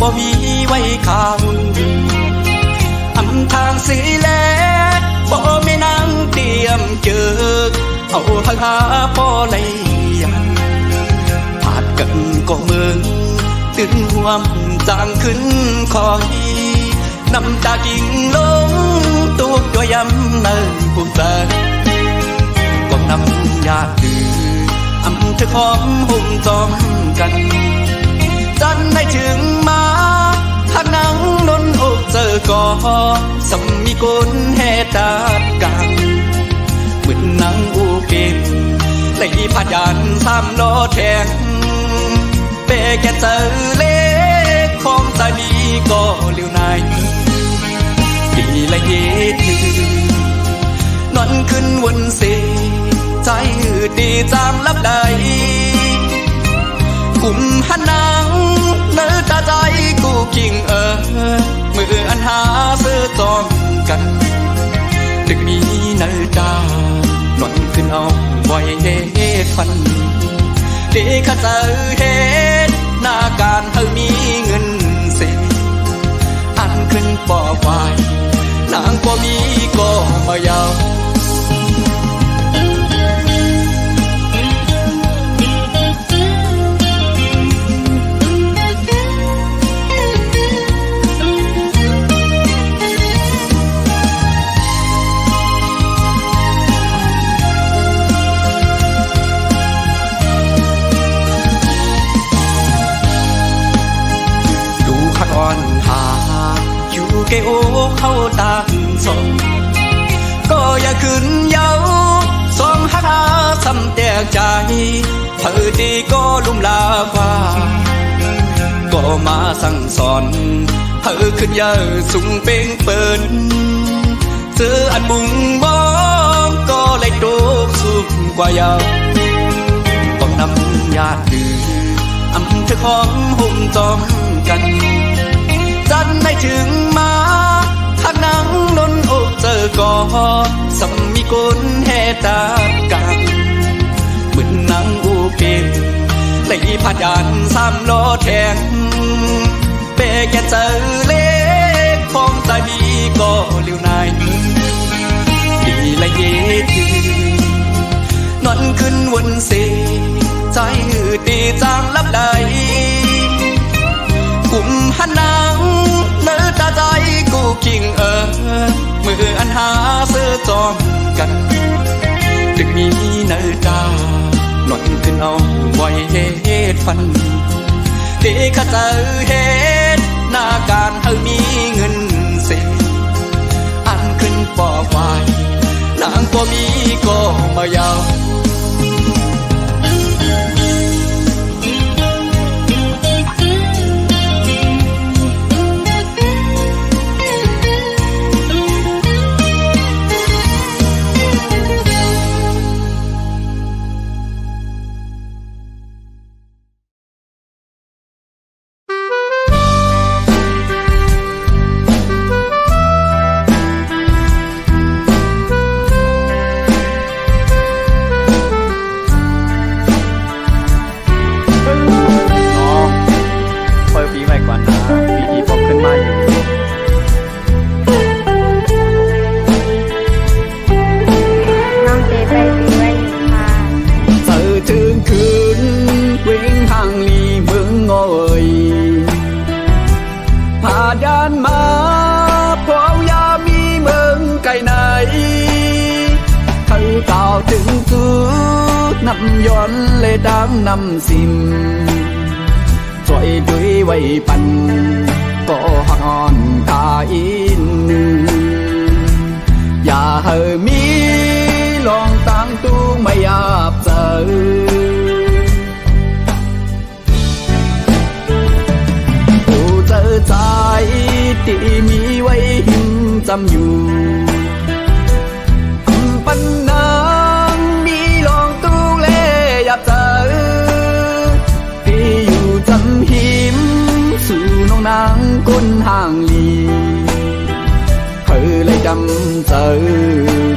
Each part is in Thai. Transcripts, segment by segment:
บ่มีไว้ข้าวอำทางสีแลบ่ไม่นั่งเตรียมเจอเอาทางหาพ่อไหลยังผาดกันก็เมืองตื่นห่วมจางขึ้นคอยน้ำตากิ่งลงตุกตัวยำเนินภูมิใจก็นำญาติดื้ออำเธอของหุ่มจอมกันจันได้ถึงมาถ้านังนนอกเจอก็สมมีกุลแห่ตากันเหมือนนังอูเกมไหลพาดยัน3 ล้อแทงเปแกเจอเล็กของตาดีก็เลี้ยวนายดีละเย็ดนอนขึ้นวนเสียใจดีจางลับใดกลุ่มหันนางเนื้อตาใจกูกิ่งมืออันหาเสื้อจองกันดึกนี้เนื้อตานอนขึ้นเอาไว้เฮ็ดฟันเด็กข้าเจอเฮ็ดหน้าการเธอมีเงินเสียอันขึ้นปอไฟนางก็มีก็มายาวเกโอเข้าตาสองก็อย่าขึ้นเย้าสองหักหาสำแตกใจเธอดีก็ลุ่มลาฟ้าก็มาสั่งสอนเธอขึ้นเยอะสูงเป่งเปินเจออันบุงมองก็เลยโดกสูงกว่าเยาต้องนำญาติดื้ออำเธอของหุ่มจอมกันจันได้ถึงมาถ้านังนนอกเจอก็สมมีกุลแห่ตากันเหมือนนังอูเกมไหลพาดยัน3 ล้อแทงเปแกเจอเล็กของตาดีก็เลี้ยวนายดีละเย็ดนอนขึ้นวนเสียใจดีจางลับใดกลุ่มหันนางเนื้อตาใจกูกิ่งมืออันหาเสื้อจอมกันดึกนี้เนื้อตาหล่อนขึ้นเอาไว้เฮ็ดฟันเด็กข้าเจอเฮ็ดหน้าการเธอมีเงินเสียอันขึ้นปอไฟนางก็มีก็มายาวย้อนเลยดังนำสิมช่วยด้วยไว้ปันก็หอนตาอินอย่าให้มีลองตั้งตู้ไม่อาบเจอผู้เจอใจที่มีไว้หิมจำอยู่ปันนาเจอที่อยู่จำหิมสู่น้องนางก้นห่างลีเธอเลยจำเจอ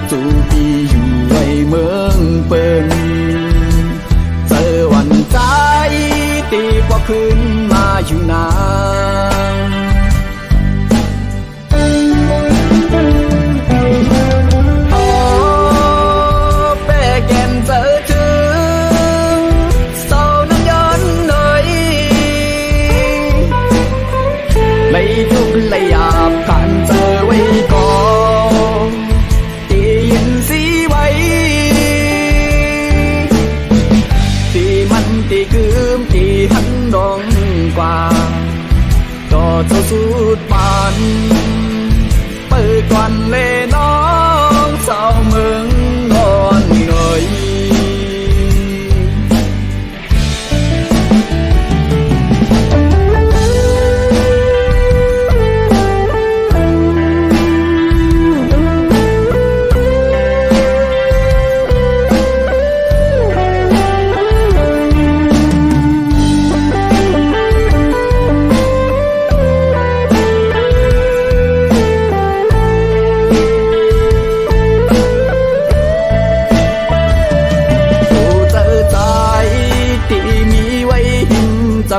จูที่อยู่ในเมืองเปิ่นเจอวันใจตีกว่าคืนมาอยู่นาน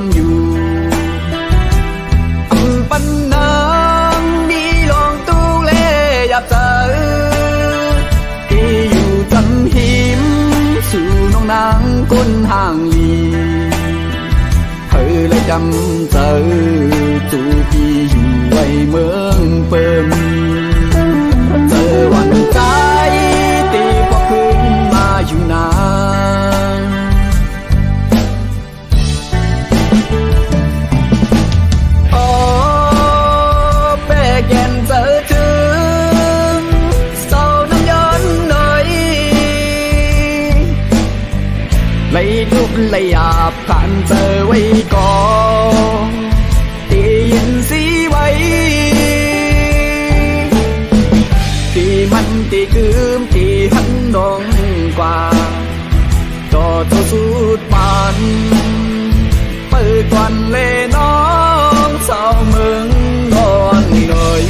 ำอยู่ปันนางดีลองตู้เล่ยับเจอที่อยู่จำหิมสู่น้องนางก้นห่างลีเธอเลยจำเจอจูพี่อยู่ไว้เมืองเปิมเจอวันใจตีก็ขึ้นมาอยู่นานโอ้แปลกเย็นเจอถึงเศร้าน้ำย้อนหน่อยไล่ทุบไล่หยาบผ่านเจอไว้ก่อนตียินสีไว้ตีมันตีคืมตีหันดงกว่าต่อตัวสุดปานเปิดวันเล่น้องสาวเมืองนอนหน่อย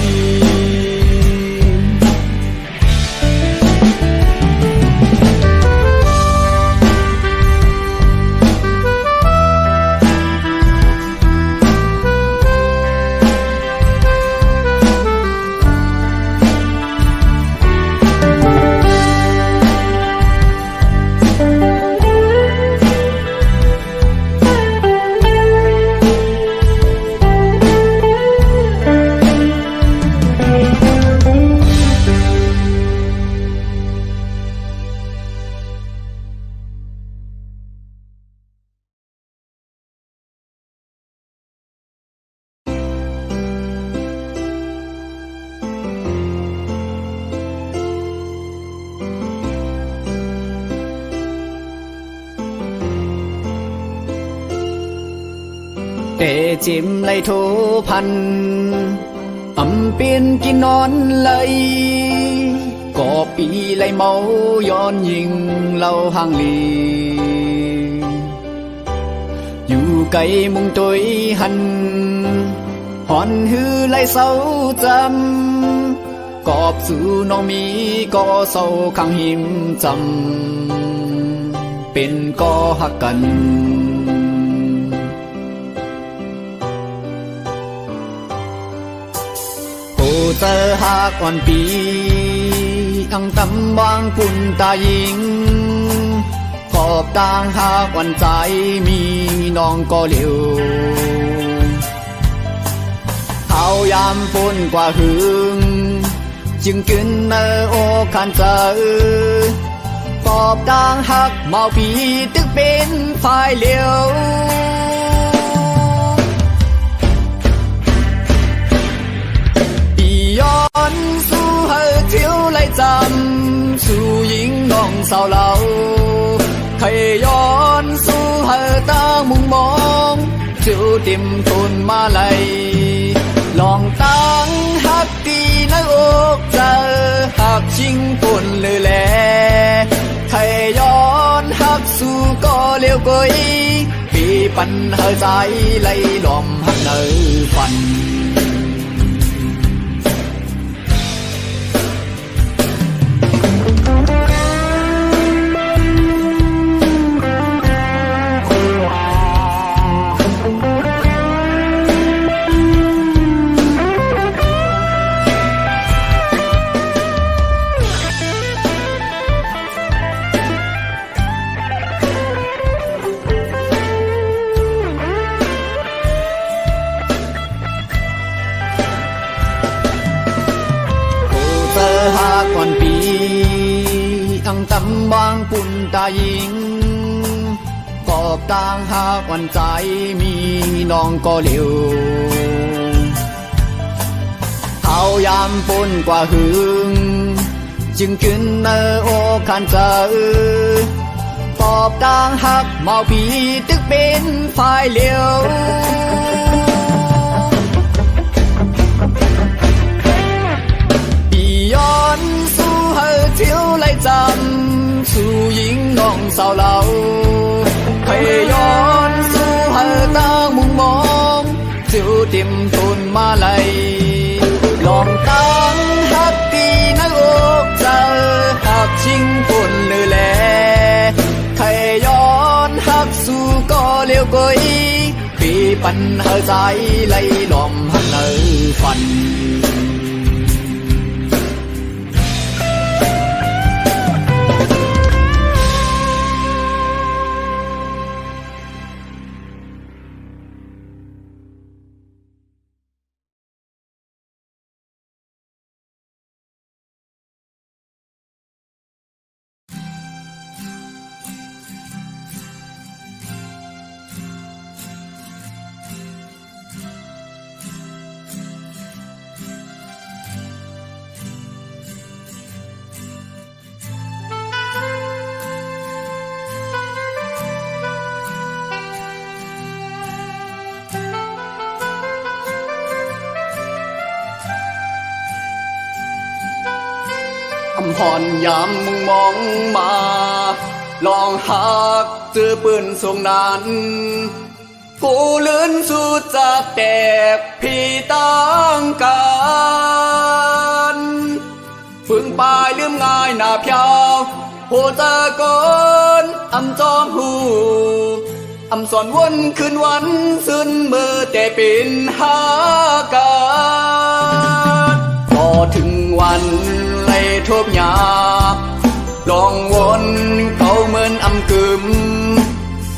เตจิมไลโทพันอำเปลี่ยนกินนอนเลยก็ปีไลเมาย้อนยิงเล่าห่างลีอยู่ไกลมุงตุยหันหอนฮือไลเศร้าจำกอบสู่น้องมีก็เศร้าขังหิมจำเป็นก็หักกันเจอหากอ่อนปีอังตำบางปุ่นตายิงขอบต่างหากอ่อนใจมีน้องก็เหลียวเขายามปุ่นกว่าหึงจึงกึนเนอโอคันเจอขอบต่างหักเมาปีตึกเป็นฝ่ายเหลียวย้อนสู่เฮอเที่ยวไล่จำสู่หญิงน้องสาวเราใครย้อนสู่เฮอตามุงมองจิวติมทุนมาไลลองตั้งหักตีในอกเจอหักชิงปุ่นเลยแลใครย้อนหักสู่ก็เลี้ยวกยปีปันเฮอใจไล่ล้อมหักเนอฟันก่อนปีอังตำบางปุ่นตายิงกอบต่างหากวันใจมีน้องก็เหลียวเขายามปุ่นกว่าหึงจึงกึนเนอโอคันเจอกอบต่างหักเมาปีตึกเป็นฝ่ายเหลียวย้อนสู่เฮอเที่ยวไล่จำสู่หญิงน้องสาวเราให้ย้อนสู่เฮอตามุงมองจิวติมทุนมาไลลองตั้งหักตีนักอกเจอหักชิงปุ่นเลยแลให้ย้อนหักสู่ก็เลี้ยวกยปี ปันหาใจไหลหลอมหันเนอฟันอำพรยามมึงมองมาลองหักเจอปืนส่งนั้นกูเลื่อนสุดจากแตกพี่ตั้งกันฝึงปลายลืมง่ายหน้าเพียวหัวตะกอนอำจอมหูอำสอนวนคืนวันซึนมือแต่เป็นหากันพอถึงวันไล่ทบหยาบลองวนเขาเหมือนอำกึม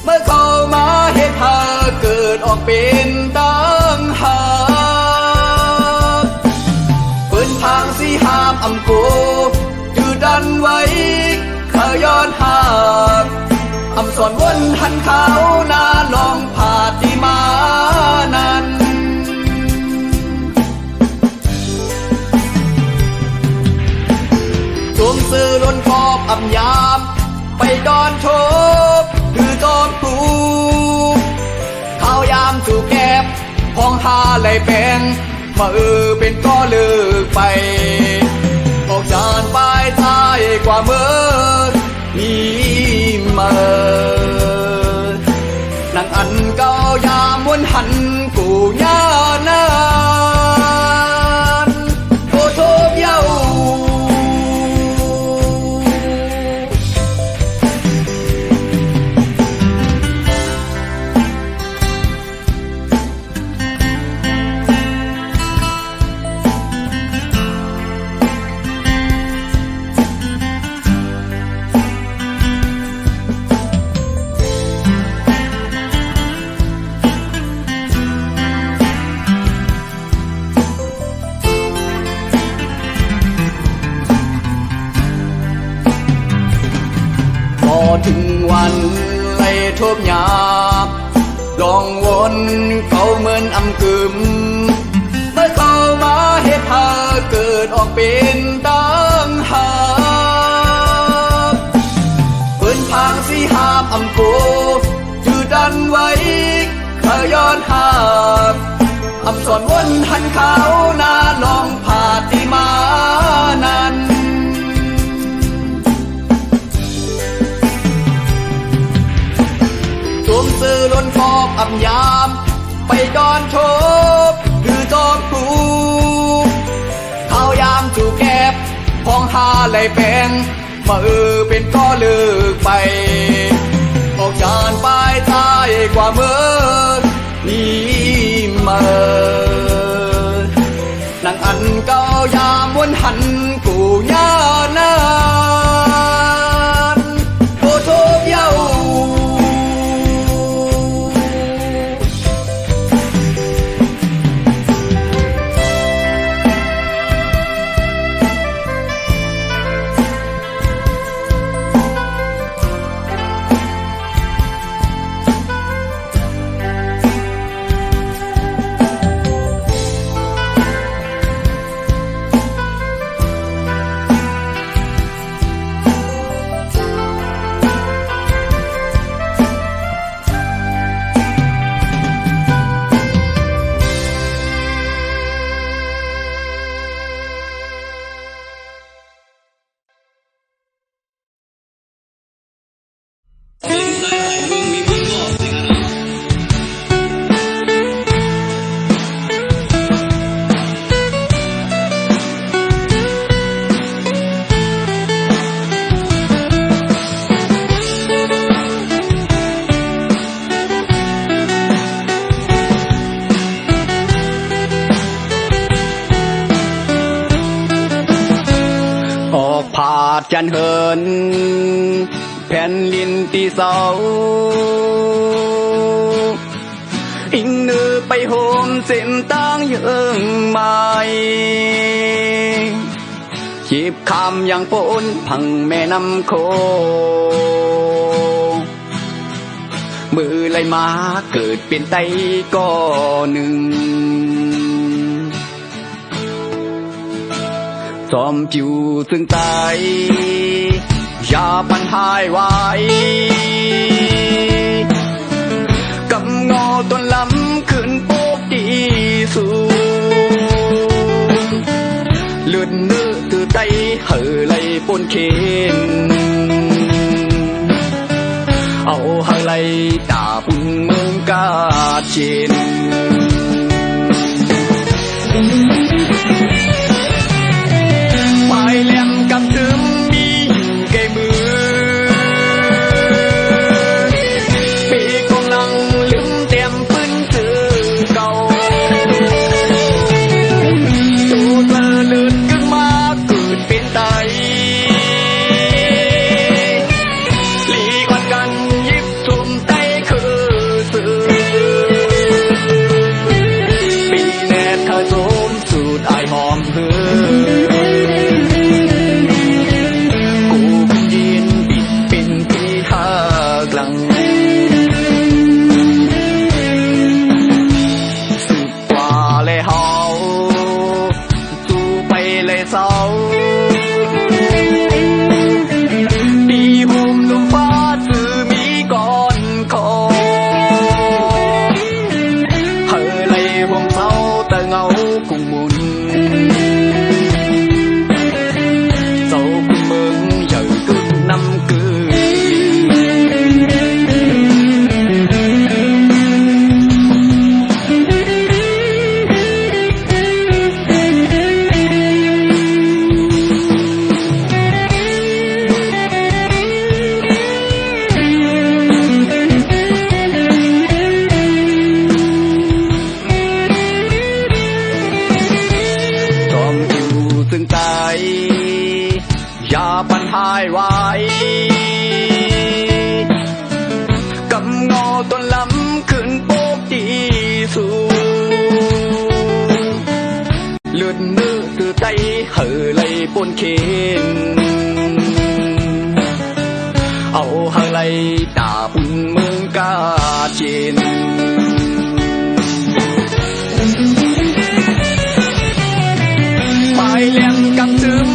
เมื่อเข้ามาเหตุหาเกิดออกเป็นตั้งหาปืนพางสีหามอำกูจือดันไว้ข้าย้อนหากอำสอนวนหันเขาหน้าลองผาติมานั้นจวงซื้อล้นขอบอำยามไปดอนโชบคือจอมปลูกข้าวยามสู่แก็บพองหาไหลแปงมาเป็นก็เลิกไปออกจานปลายท้ายกว่าเมื่อมีมานั่งอันเก่ายามวนหันกูย่านานโอโทบเย้าถึงวันไล่ทบหยาบลองวนเขาเหมือนอำกึมเมื่อเข้ามาเหตุหาเกิดออกเป็นตั้งหาปืนพางสีหามอำกูจือดันไว้ข้าย้อนหากอำสอนวนหันเขาหน้าลองผาติมานั้นจวงซื้อล้นขอบอำยามไปดอนโชบคือจอมปลูกข้าวยามจู่แก็บพองหาไหลแปงมาเป็นก็เลิกไปออกจานปลายท้ายกว่าเมื่อนี้มานั่งอันเก่ายามวนหันกูย่านานโอโทบเย้า อกผาดจันเหินแผ่นลินตีเสาอิงเนื้อไปโหมเส้นตั้งเยิงไม้ขีบคำอย่างปนพังแม่น้ำโคมือไหลมาเกิดเป็นไตก้อหนึ่งจอมจิวซึ่งตายอย่าปันหายไว้กำงอต้นลำขึ้นโปกดีสูเลือดเนื้อตือไตเห่อไหลปนเข็นเอาเห่อไหลตาปุ่นเมืองกาเจนปลายแหลมกำซึมมีแก่มือปีกองลังลืมเต็มปืนเจอเก่าตูดเลื่อนขึ้นมาเกิดเป็นไตหลีกวันกันยิบทุ่มไตคือสื่อปีแน่เธอโสมสูดอายหอมเหืออย่าปันหายไว้กำงอต้นลำขึ้นโปกดีสูเลือดเนื้อตือไตเห่อไหลปนเข็นเอาเห่อไหลตาปุ่นเมืองกาเจนปลายแหลมกำซึม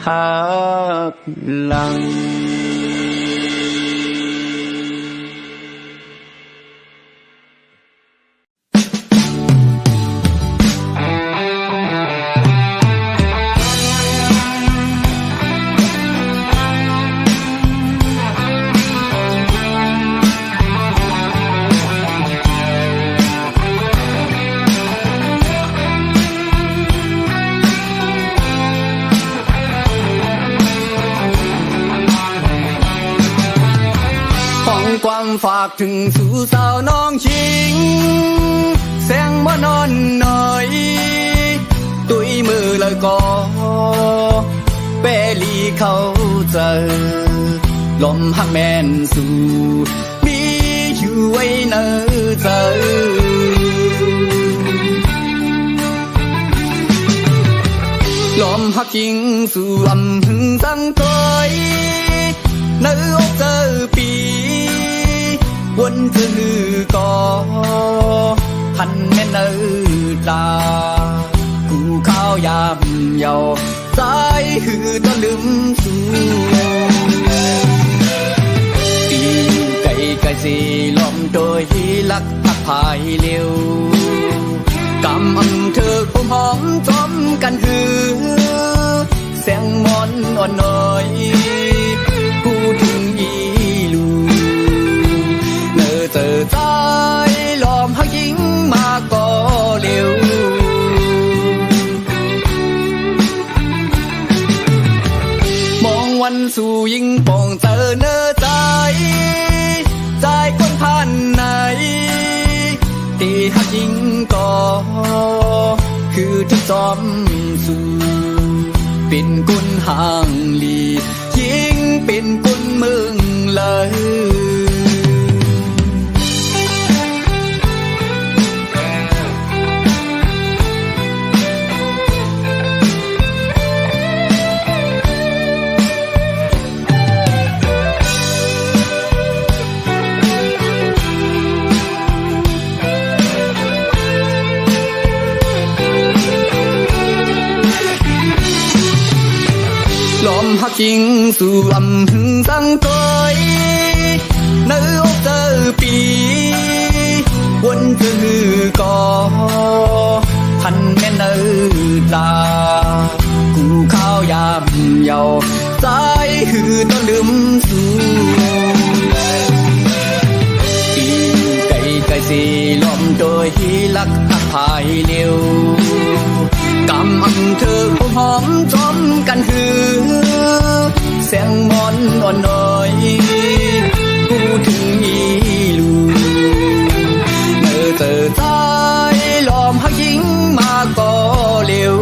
หักหลัง ความฝากถึงสู่สาวน้องชิงแสงบ่นอนหน่อยตุยมือเลยก็เปลีเข้าเจอลมหักแม่นสู่มีอยู่ไว้เนอเจอลมหักยิงสู่อำหึงสังตอยเนื้อเจอปีวนถือก่อหันแม่เนื้อตากูข้าวยามเยา สายหือตะลืมสู่ตีอยู่ไกลไกลสิล้อมโดยลักพักภายเร็วกำอำเธอผมหอมจอมกันหือแสงมอนอ่อนน้อยกูถึงอีลูเนอเจอใจล้อมหักยิงมาก็เร็วมองวันสู่ยิงปองเจอเนอใจใจคนพันไหนที่หักยิงก็คือทุกจอมสู่เป็นกุนห่างลียิงเป็นกุนมึงเลยล้อมหักยิงสู่อำหึงสังตอยเนื้ออกเจอปีวนจือก่อพันแม่เนื้อตากูข้าวยามเยาสายหือต้องลืมสู่ปีไก่ไก่สีล้อมโดยลักหักภายเร็วกำอำเธอผมหอมจอมกันหือแสงมอนอ่อนน้อยกูถึงอีลูเมื่อเจอใจล้อมหักยิงมาก็เร็ว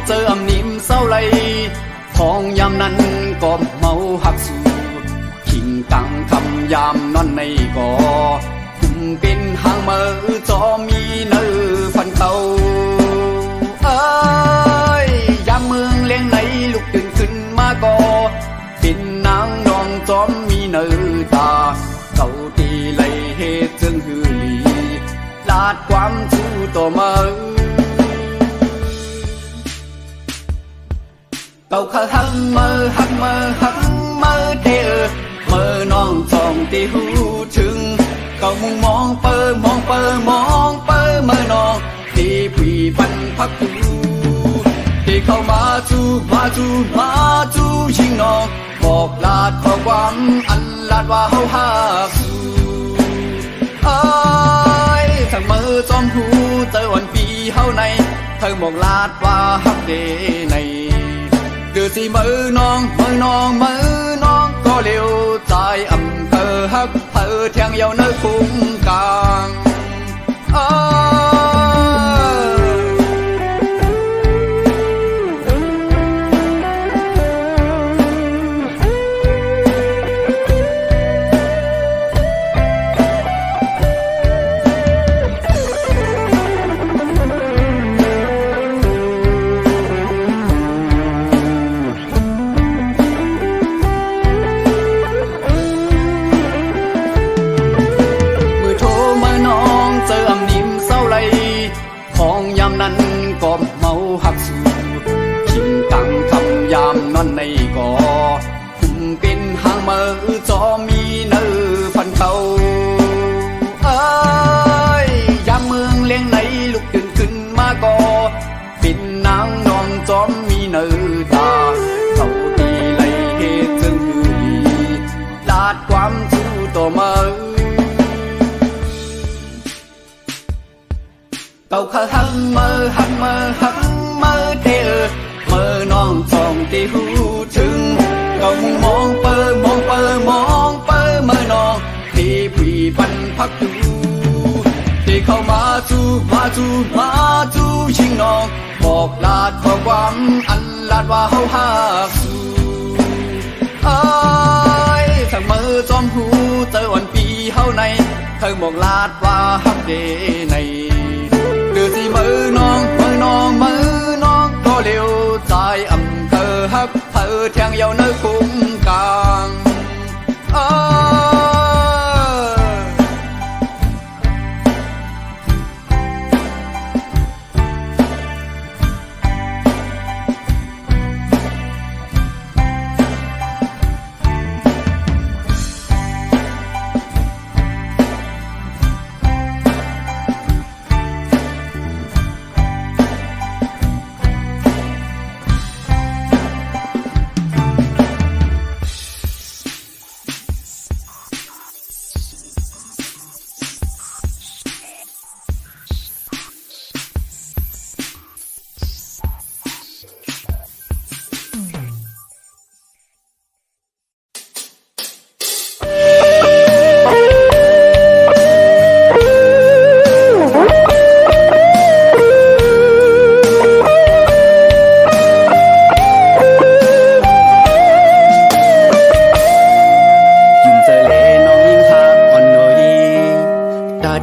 เจออำนิ่มเศร้าไหลทองยามนั้นก็เมาหักสู่ขิงกังคำยามนอนในก่อคุมเป็นหางมือจอมีเนื้อฟันเตาเอ้ยยามเมืองเลี้ยงไหนลุกตื่นขึ้นมาก่อเป็นนางนองจอมมีเนื้อตาเก่าตีไหลเหตุจึงหือลีลาดความชูต่อมาเก่าข้าหักมือหักมือหักมือเธอมือน้องจองตีหูถึงเก่ามุงมองเปอมองเปอมองเปอมือน้องที่ผีปันพักตูที่เข้ามาจูยิงน้องบอกลาดขอความอันลาดว่าเฮาหักสู่เอ้ยทั้งมือจอมหูเจอวันปีเฮาในเธอบอกลาดว่าหักเดในเดือดสิมือน้องก็เร็วใจอำเภอฮักเธอเทียงเยาเนื้อคุ้งกลางนั้นก็เมาหักสู่ขิงกังคำยามนอนในก่อคุมเป็นหางมือจอมีเนื้อฟันเตาเอ้ยยามเมืองเลี้ยงไหนลุกตื่นขึ้นมาก่อเป็นนางนองจอมมีเนื้อตา tàu khờ hăng mơ thế mơ non sòng tì hú trưng cầu mong pơ mơ non thìผีปันพักดูที่เข้ามาจูชิงน้องบอกลาดข้อความอันลาดว่าเฮาฮักสู่อ้ายทั้งมือจอมหูเจอวันปีเฮาในเธอบอกลาดว่าฮักเดในเดือสิมือน้องก็เร็วใจอำเภอฮักเธอแทงเยาวเนื้อคุ้มกลาง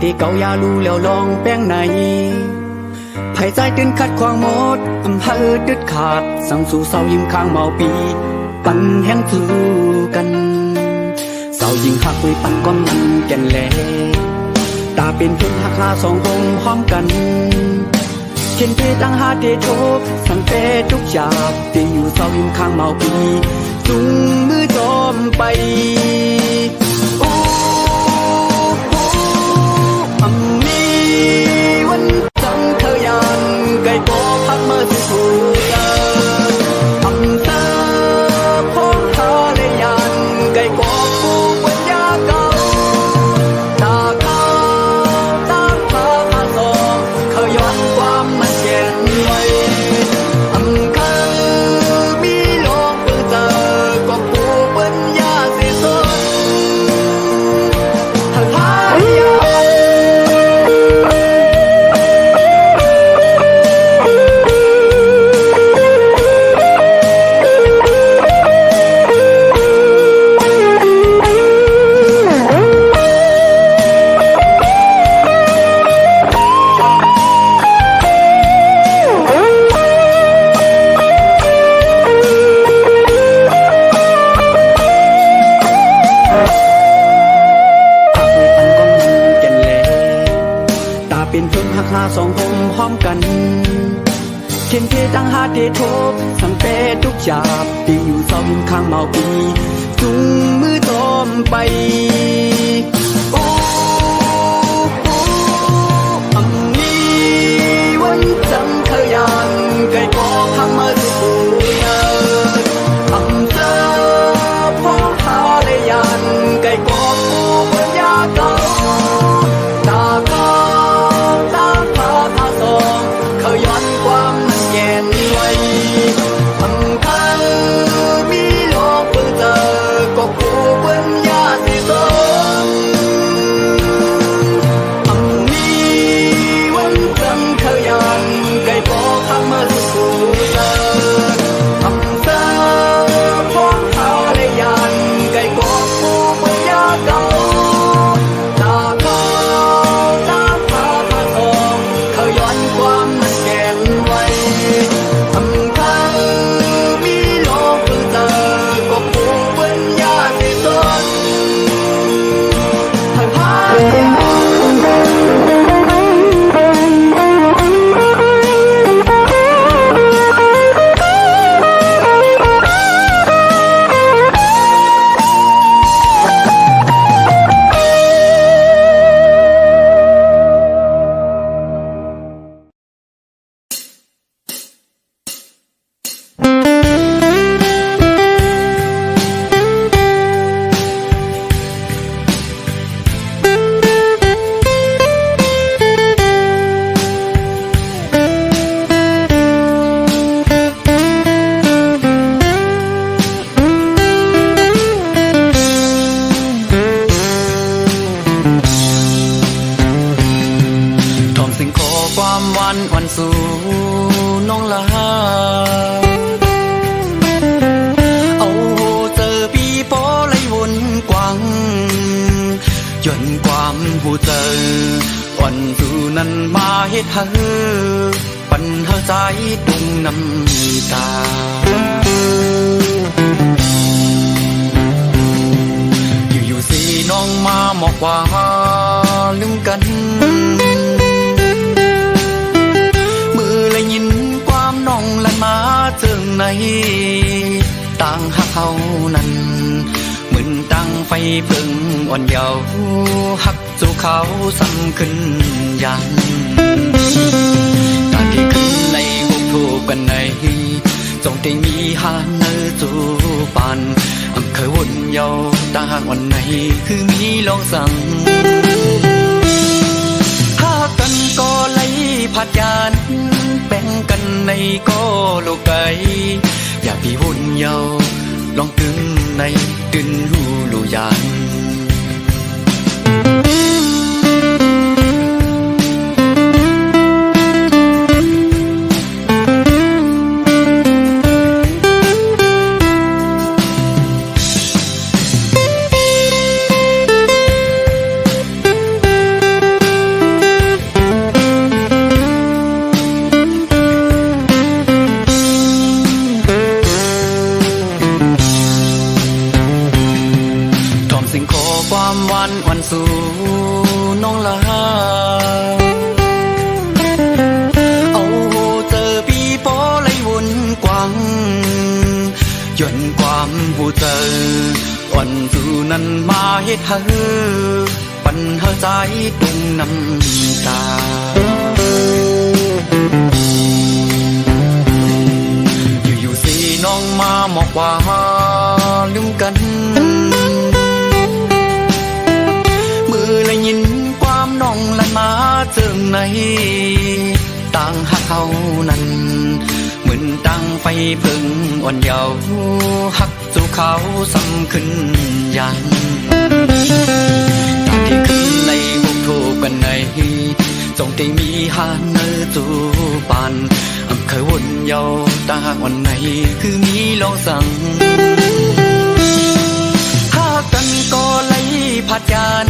ที่เก่ายาลูแล้วลองแป้งในไผ่ใจตื่นคัดควางหมดอำเภอดึดขาดสั่งสู่เศร้ายิ้มข้างเมาปีปันแห้งถือกันเศร้ายิงหักไว้ปันก้อนมันแก่นแหลตาเป็นเพื่อนหักลาสองคงพร้อมกันเขียนเพตั้งหาเดโชกสั่งเปทุกอย่างที่อยู่เศร้ายิ้มข้างเมาปีจุงมือจอมไปวันจังเธอยันไก่ก็พักเมื่อที่ถูกกันอำเภอพงทะเลยันไก่ก็ผูกปัญญาเก่าตาข้าตาพามาส่องเขาย้อนความมันเย็นไว้อำเภอมีโลกเปิดเจอก็ผูกปัญญาสิสนเธอพายาเป็นเพิ่งหักลาสองคงพร้อมกันเขียนเพตั้งหาเดโทกสั่งเปทุกหยาบที่อยู่เศร้าหิมข้างเมาปีจุงมือจอมไปโอ้อำนี้วันจังเธอยันไก่ก็พังมาสู่อำเภอพงทะเลยันไก่ก็ผูกปัญญาเก่าตาข้าเขาย้อนความมันแย่นไว้อำเภอมีโลกเปิดเจอก็ผูกปัญญาสิสน หูเจออ่อนสู่นั้นมาเฮ็ดให้ปัญหาใจตุงน้ำตาอยู่สิน้องมาบอกว่าลืมกันมือเลยยินความน้องลันมาเจิงในต่างหักเขานั้นเหมือนตั้งไฟเพิ่งอ่อนเยาว์หักสู่เขาซ้ำขึ้นยังการที่ขึ้นในหุบทูกันในจงได้มีหาเนื้อจูปานอำเคยวนเยาว์ตาหากวันไหนคือมีลองสั่งหากันก็ไหลผัดยานแบ่งกันในก็โลกไกอยากพี่วนเยาว์ลองตึงในตึนหูลูยานความวันสู่น้องลาเอาเจอพี่ปอไหลวนกวางย้อนความหูเจออ่อนสู่นั้นมาเฮ็ดให้ปัญหาใจตุงน้ำตาอยู่สิน้องมาบอกว่าลืมกันยินความน้องลันมาเจิงในต่างหักเขานั้นเหมือนตั้งไฟเพิ่งอ่อนเยาว์หักสู่เขาซ้ำขึ้นยังตามที่ขึ้นในหุบทูกันในจงได้มีหาเนื้อจูปานอำเคยวนเยาว์ตาหากวันไหนคือมีลองสั่งหากันก็ไหลผัดยาน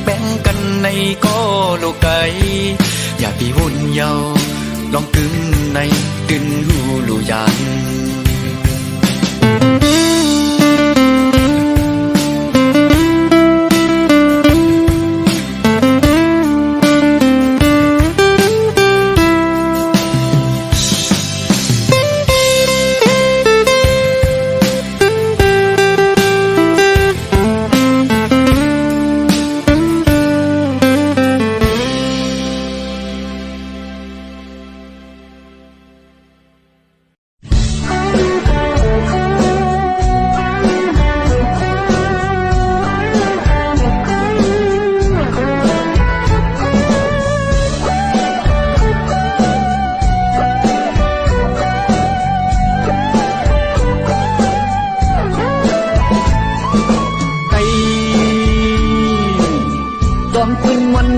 แบ่งกันในก็โลกไกอยากพี่วุ่นเยาว์ลองกึมในตึนหูลูยาน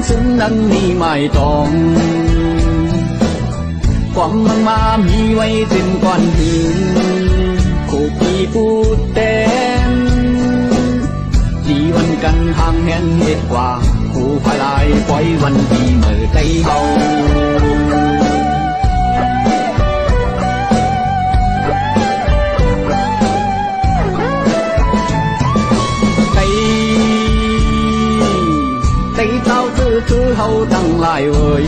ซึ่งนั้นนี่ไม่ต้องความมันมามีไว้ถึงก่อนถึงคู่พี่พูดเต้นจีวันกันทางแห่งเหตุกว่าคู่พลายปล่อยวันที่เมื่อใจเฮาใจเต้าคือเฮาตั้งหลายเว้ย